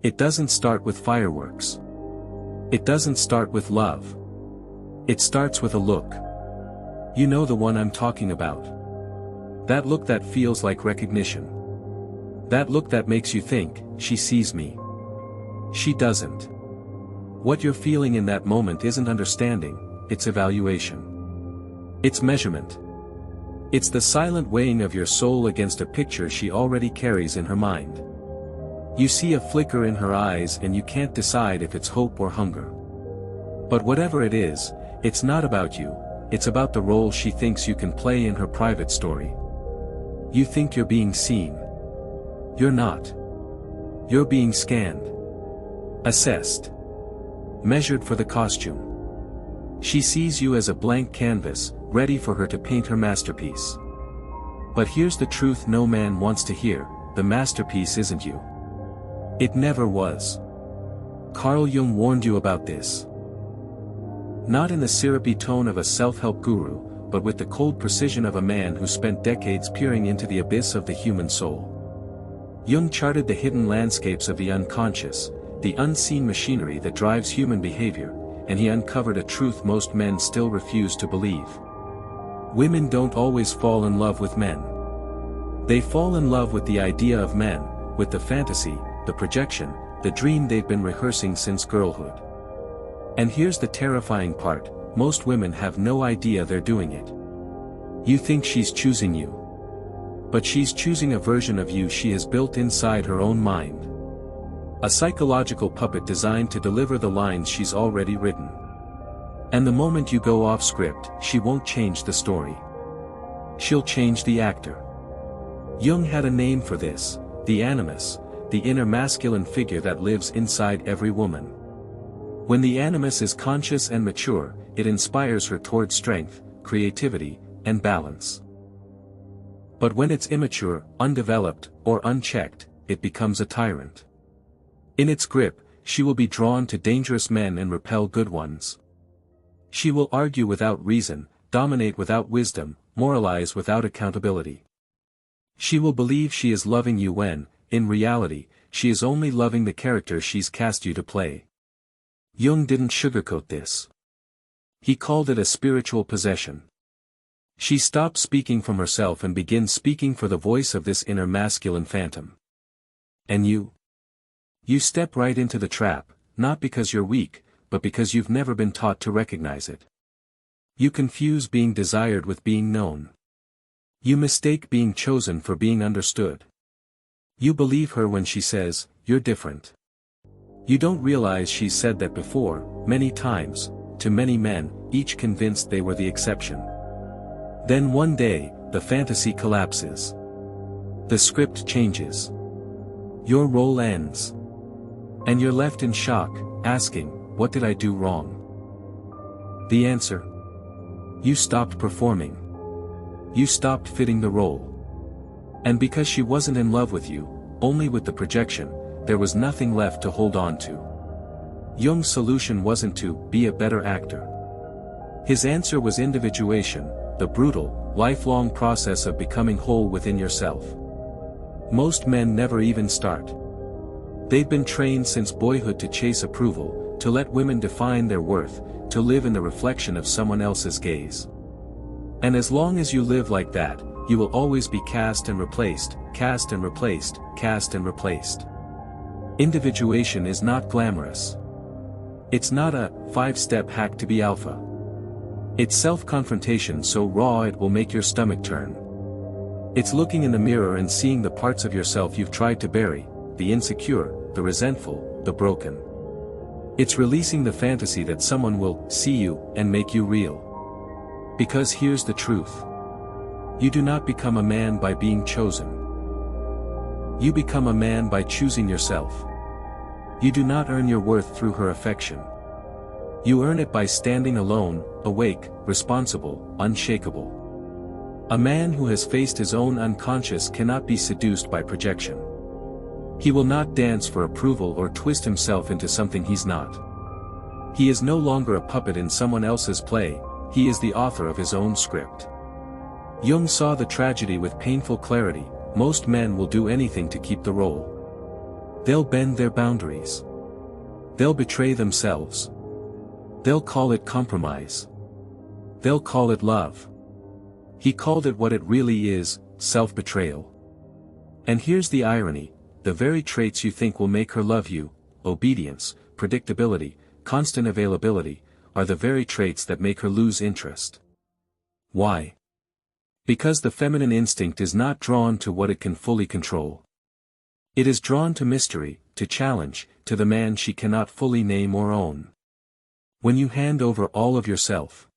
It doesn't start with fireworks. It doesn't start with love. It starts with a look. You know the one I'm talking about. That look that feels like recognition. That look that makes you think, she sees me. She doesn't. What you're feeling in that moment isn't understanding, it's evaluation. It's measurement. It's the silent weighing of your soul against a picture she already carries in her mind. You see a flicker in her eyes and you can't decide if it's hope or hunger. But whatever it is, it's not about you, it's about the role she thinks you can play in her private story. You think you're being seen. You're not. You're being scanned. Assessed. Measured for the costume. She sees you as a blank canvas, ready for her to paint her masterpiece. But here's the truth no man wants to hear, the masterpiece isn't you. It never was. Carl Jung warned you about this. Not in the syrupy tone of a self-help guru, but with the cold precision of a man who spent decades peering into the abyss of the human soul. Jung charted the hidden landscapes of the unconscious, the unseen machinery that drives human behavior, and he uncovered a truth most men still refuse to believe. Women don't always fall in love with men. They fall in love with the idea of men, with the fantasy, the projection, the dream they've been rehearsing since girlhood. And here's the terrifying part, most women have no idea they're doing it. You think she's choosing you. But she's choosing a version of you she has built inside her own mind. A psychological puppet designed to deliver the lines she's already written. And the moment you go off script, she won't change the story. She'll change the actor. Jung had a name for this, the animus, the inner masculine figure that lives inside every woman. When the animus is conscious and mature, it inspires her toward strength, creativity, and balance. But when it's immature, undeveloped, or unchecked, it becomes a tyrant. In its grip, she will be drawn to dangerous men and repel good ones. She will argue without reason, dominate without wisdom, moralize without accountability. She will believe she is loving you when, in reality, she is only loving the character she's cast you to play. Jung didn't sugarcoat this. He called it a spiritual possession. She stopped speaking from herself and began speaking for the voice of this inner masculine phantom. And you? You step right into the trap, not because you're weak, but because you've never been taught to recognize it. You confuse being desired with being known. You mistake being chosen for being understood. You believe her when she says, "You're different." You don't realize she's said that before, many times, to many men, each convinced they were the exception. Then one day, the fantasy collapses. The script changes. Your role ends. And you're left in shock, asking, what did I do wrong? The answer? You stopped performing. You stopped fitting the role. And because she wasn't in love with you, only with the projection, there was nothing left to hold on to. Jung's solution wasn't to be a better actor. His answer was individuation, the brutal, lifelong process of becoming whole within yourself. Most men never even start. They've been trained since boyhood to chase approval, to let women define their worth, to live in the reflection of someone else's gaze. And as long as you live like that, you will always be cast and replaced, cast and replaced, cast and replaced. Individuation is not glamorous. It's not a 5-step hack to be alpha. It's self-confrontation so raw it will make your stomach turn. It's looking in the mirror and seeing the parts of yourself you've tried to bury, the insecure, the resentful, the broken. It's releasing the fantasy that someone will see you and make you real. Because here's the truth. You do not become a man by being chosen. You become a man by choosing yourself. You do not earn your worth through her affection. You earn it by standing alone, awake, responsible, unshakable. A man who has faced his own unconscious cannot be seduced by projection. He will not dance for approval or twist himself into something he's not. He is no longer a puppet in someone else's play, he is the author of his own script. Jung saw the tragedy with painful clarity. Most men will do anything to keep the role. They'll bend their boundaries. They'll betray themselves. They'll call it compromise. They'll call it love. He called it what it really is, self-betrayal. And here's the irony, the very traits you think will make her love you, obedience, predictability, constant availability, are the very traits that make her lose interest. Why? Because the feminine instinct is not drawn to what it can fully control. It is drawn to mystery, to challenge, to the man she cannot fully name or own. When you hand over all of yourself,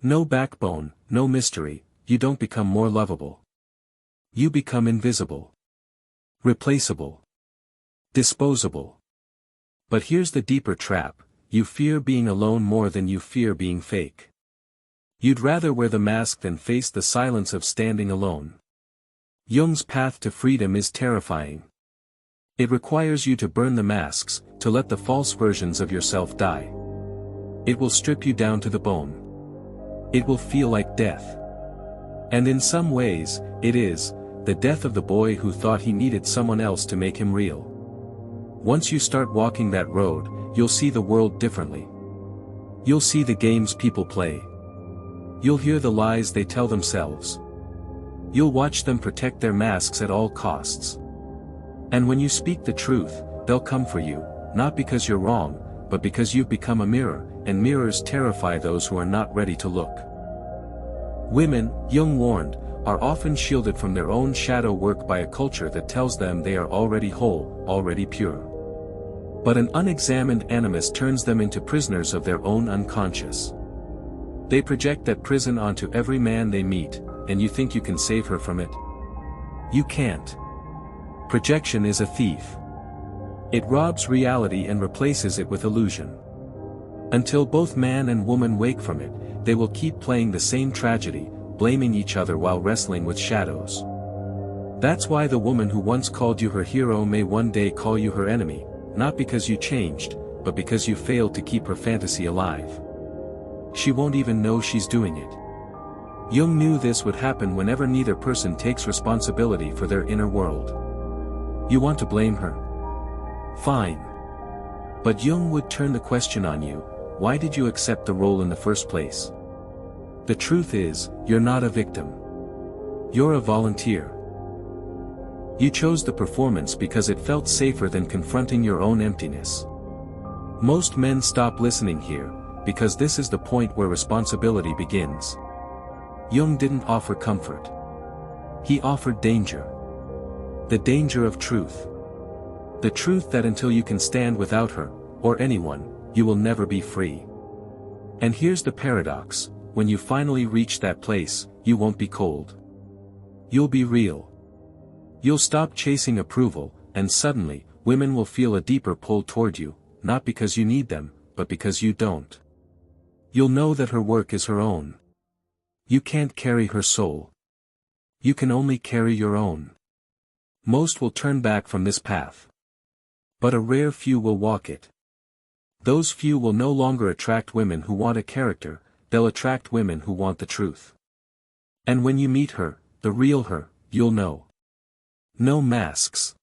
no backbone, no mystery, you don't become more lovable. You become invisible. Replaceable. Disposable. But here's the deeper trap, you fear being alone more than you fear being fake. You'd rather wear the mask than face the silence of standing alone. Jung's path to freedom is terrifying. It requires you to burn the masks, to let the false versions of yourself die. It will strip you down to the bone. It will feel like death. And in some ways, it is, the death of the boy who thought he needed someone else to make him real. Once you start walking that road, you'll see the world differently. You'll see the games people play. You'll hear the lies they tell themselves. You'll watch them protect their masks at all costs. And when you speak the truth, they'll come for you, not because you're wrong, but because you've become a mirror, and mirrors terrify those who are not ready to look. Women, Jung warned, are often shielded from their own shadow work by a culture that tells them they are already whole, already pure. But an unexamined animus turns them into prisoners of their own unconscious. They project that prison onto every man they meet, and you think you can save her from it? You can't. Projection is a thief. It robs reality and replaces it with illusion. Until both man and woman wake from it, they will keep playing the same tragedy, blaming each other while wrestling with shadows. That's why the woman who once called you her hero may one day call you her enemy, not because you changed, but because you failed to keep her fantasy alive. She won't even know she's doing it. Jung knew this would happen whenever neither person takes responsibility for their inner world. You want to blame her? Fine. But Jung would turn the question on you, why did you accept the role in the first place? The truth is, you're not a victim. You're a volunteer. You chose the performance because it felt safer than confronting your own emptiness. Most men stop listening here, because this is the point where responsibility begins. Jung didn't offer comfort. He offered danger. The danger of truth. The truth that until you can stand without her, or anyone, you will never be free. And here's the paradox, when you finally reach that place, you won't be cold. You'll be real. You'll stop chasing approval, and suddenly, women will feel a deeper pull toward you, not because you need them, but because you don't. You'll know that her work is her own. You can't carry her soul. You can only carry your own. Most will turn back from this path. But a rare few will walk it. Those few will no longer attract women who want a character, they'll attract women who want the truth. And when you meet her, the real her, you'll know. No masks.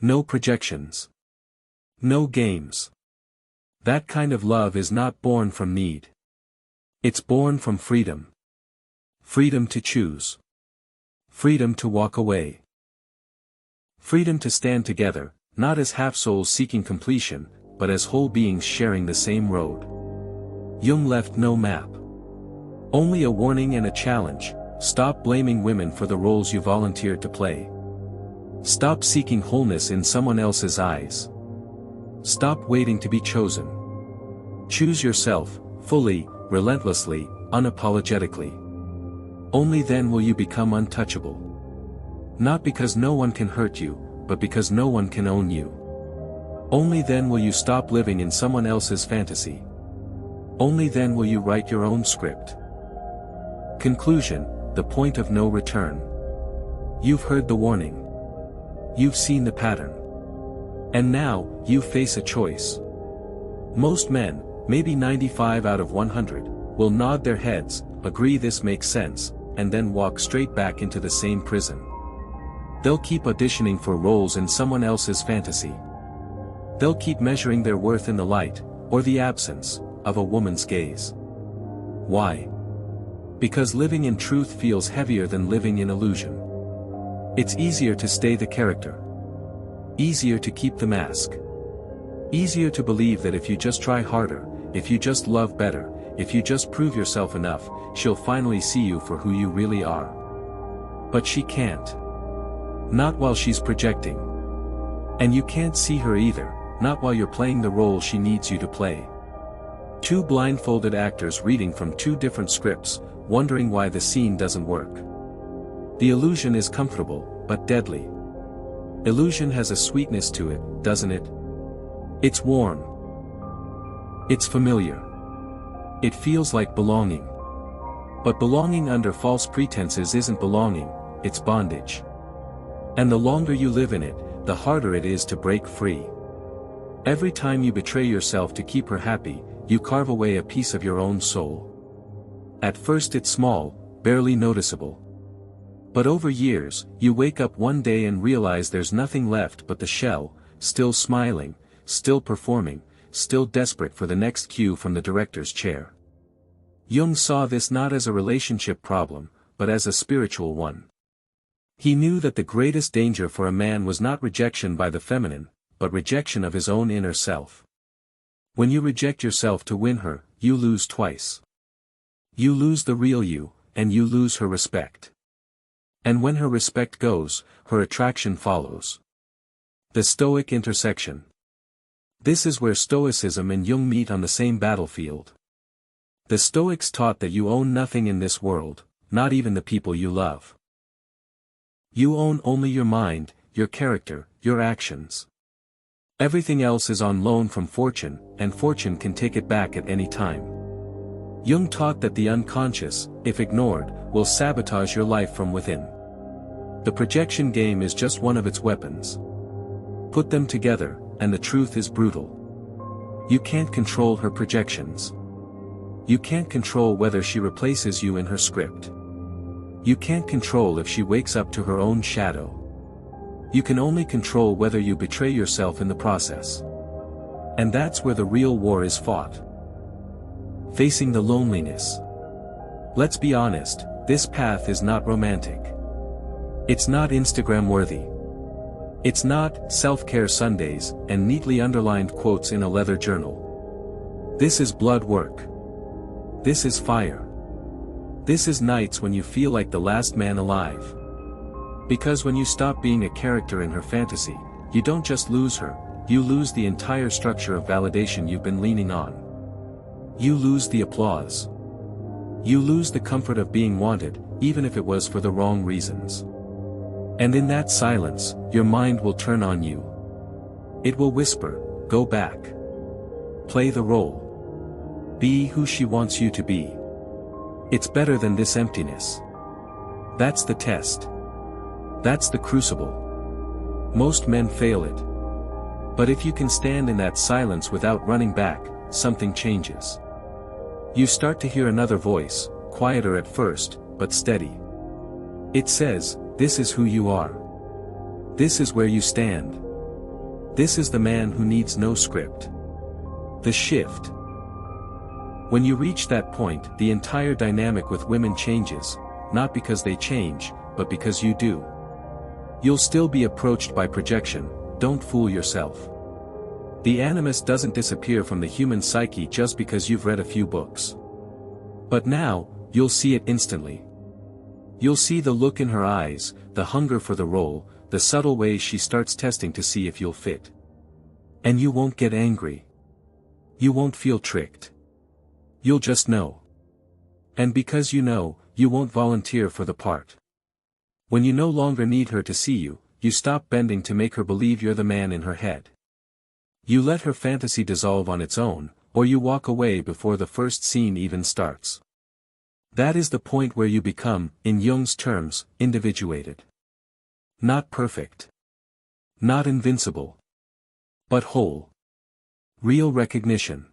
No projections. No games. That kind of love is not born from need. It's born from freedom. Freedom to choose. Freedom to walk away. Freedom to stand together, not as half-souls seeking completion, but as whole beings sharing the same road. Jung left no map. Only a warning and a challenge, stop blaming women for the roles you volunteered to play. Stop seeking wholeness in someone else's eyes. Stop waiting to be chosen. Choose yourself, fully, relentlessly, unapologetically. Only then will you become untouchable. Not because no one can hurt you, but because no one can own you. Only then will you stop living in someone else's fantasy. Only then will you write your own script. Conclusion, the point of no return. You've heard the warning. You've seen the pattern. And now, you face a choice. Most men, maybe 95 out of 100, will nod their heads, agree this makes sense, and then walk straight back into the same prison. They'll keep auditioning for roles in someone else's fantasy. They'll keep measuring their worth in the light, or the absence, of a woman's gaze. Why? Because living in truth feels heavier than living in illusion. It's easier to stay the character. Easier to keep the mask. Easier to believe that if you just try harder, if you just love better, if you just prove yourself enough, she'll finally see you for who you really are. But she can't. Not while she's projecting. And you can't see her either, not while you're playing the role she needs you to play. Two blindfolded actors reading from two different scripts, wondering why the scene doesn't work. The illusion is comfortable, but deadly. Illusion has a sweetness to it, doesn't it? It's warm. It's familiar. It feels like belonging. But belonging under false pretenses isn't belonging, it's bondage. And the longer you live in it, the harder it is to break free. Every time you betray yourself to keep her happy, you carve away a piece of your own soul. At first it's small, barely noticeable. But over years, you wake up one day and realize there's nothing left but the shell, still smiling, still performing, still desperate for the next cue from the director's chair. Jung saw this not as a relationship problem, but as a spiritual one. He knew that the greatest danger for a man was not rejection by the feminine, but rejection of his own inner self. When you reject yourself to win her, you lose twice. You lose the real you, and you lose her respect. And when her respect goes, her attraction follows. The Stoic intersection. This is where Stoicism and Jung meet on the same battlefield. The Stoics taught that you own nothing in this world, not even the people you love. You own only your mind, your character, your actions. Everything else is on loan from fortune, and fortune can take it back at any time. Jung taught that the unconscious, if ignored, will sabotage your life from within. The projection game is just one of its weapons. Put them together, and the truth is brutal. You can't control her projections. You can't control whether she replaces you in her script. You can't control if she wakes up to her own shadow. You can only control whether you betray yourself in the process. And that's where the real war is fought. Facing the loneliness. Let's be honest, this path is not romantic. It's not Instagram-worthy. It's not self-care Sundays and neatly underlined quotes in a leather journal. This is blood work. This is fire. This is nights when you feel like the last man alive. Because when you stop being a character in her fantasy, you don't just lose her, you lose the entire structure of validation you've been leaning on. You lose the applause. You lose the comfort of being wanted, even if it was for the wrong reasons. And in that silence, your mind will turn on you. It will whisper, go back. Play the role. Be who she wants you to be. It's better than this emptiness. That's the test. That's the crucible. Most men fail it. But if you can stand in that silence without running back, something changes. You start to hear another voice, quieter at first, but steady. It says, this is who you are. This is where you stand. This is the man who needs no script. The shift. When you reach that point, the entire dynamic with women changes, not because they change, but because you do. You'll still be approached by projection, don't fool yourself. The animus doesn't disappear from the human psyche just because you've read a few books. But now, you'll see it instantly. You'll see the look in her eyes, the hunger for the role, the subtle ways she starts testing to see if you'll fit. And you won't get angry. You won't feel tricked. You'll just know. And because you know, you won't volunteer for the part. When you no longer need her to see you, you stop bending to make her believe you're the man in her head. You let her fantasy dissolve on its own, or you walk away before the first scene even starts. That is the point where you become, in Jung's terms, individuated. Not perfect. Not invincible. But whole. Real recognition.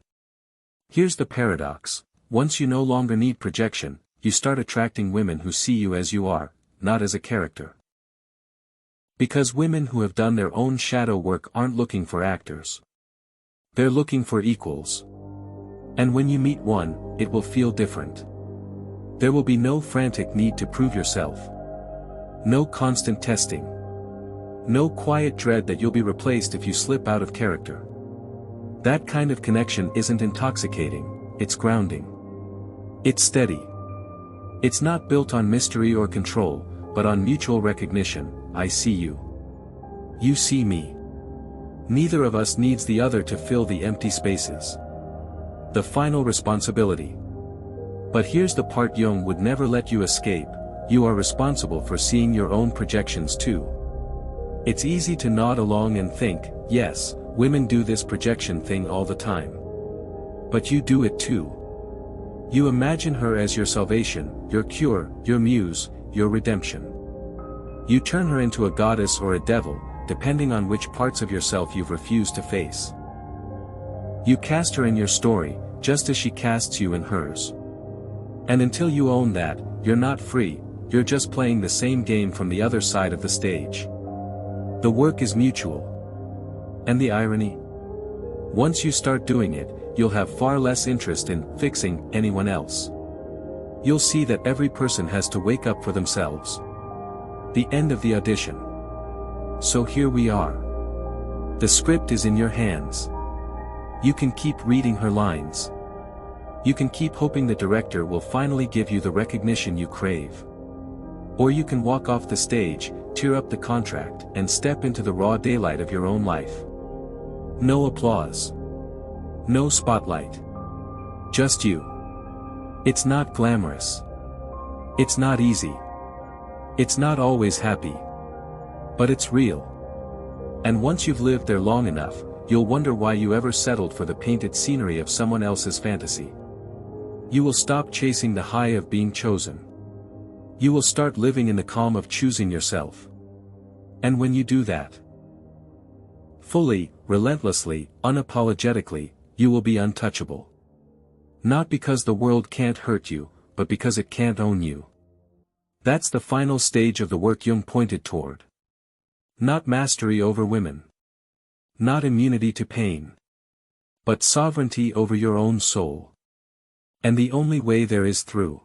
Here's the paradox, once you no longer need projection, you start attracting women who see you as you are, not as a character. Because women who have done their own shadow work aren't looking for actors. They're looking for equals. And when you meet one, it will feel different. There will be no frantic need to prove yourself. No constant testing. No quiet dread that you'll be replaced if you slip out of character. That kind of connection isn't intoxicating, it's grounding. It's steady. It's not built on mystery or control, but on mutual recognition. I see you. You see me. Neither of us needs the other to fill the empty spaces. The final responsibility. But here's the part Jung would never let you escape: you are responsible for seeing your own projections too. It's easy to nod along and think, yes, women do this projection thing all the time. But you do it too. You imagine her as your salvation, your cure, your muse, your redemption. You turn her into a goddess or a devil, depending on which parts of yourself you've refused to face. You cast her in your story, just as she casts you in hers. And until you own that, you're not free, you're just playing the same game from the other side of the stage. The work is mutual. And the irony? Once you start doing it, you'll have far less interest in fixing anyone else. You'll see that every person has to wake up for themselves. The end of the audition. So here we are. The script is in your hands. You can keep reading her lines. You can keep hoping the director will finally give you the recognition you crave. Or you can walk off the stage, tear up the contract, and step into the raw daylight of your own life. No applause. No spotlight. Just you. It's not glamorous. It's not easy. It's not always happy. But it's real. And once you've lived there long enough, you'll wonder why you ever settled for the painted scenery of someone else's fantasy. You will stop chasing the high of being chosen. You will start living in the calm of choosing yourself. And when you do that, fully, relentlessly, unapologetically, you will be untouchable. Not because the world can't hurt you, but because it can't own you. That's the final stage of the work Jung pointed toward. Not mastery over women. Not immunity to pain. But sovereignty over your own soul. And the only way there is through.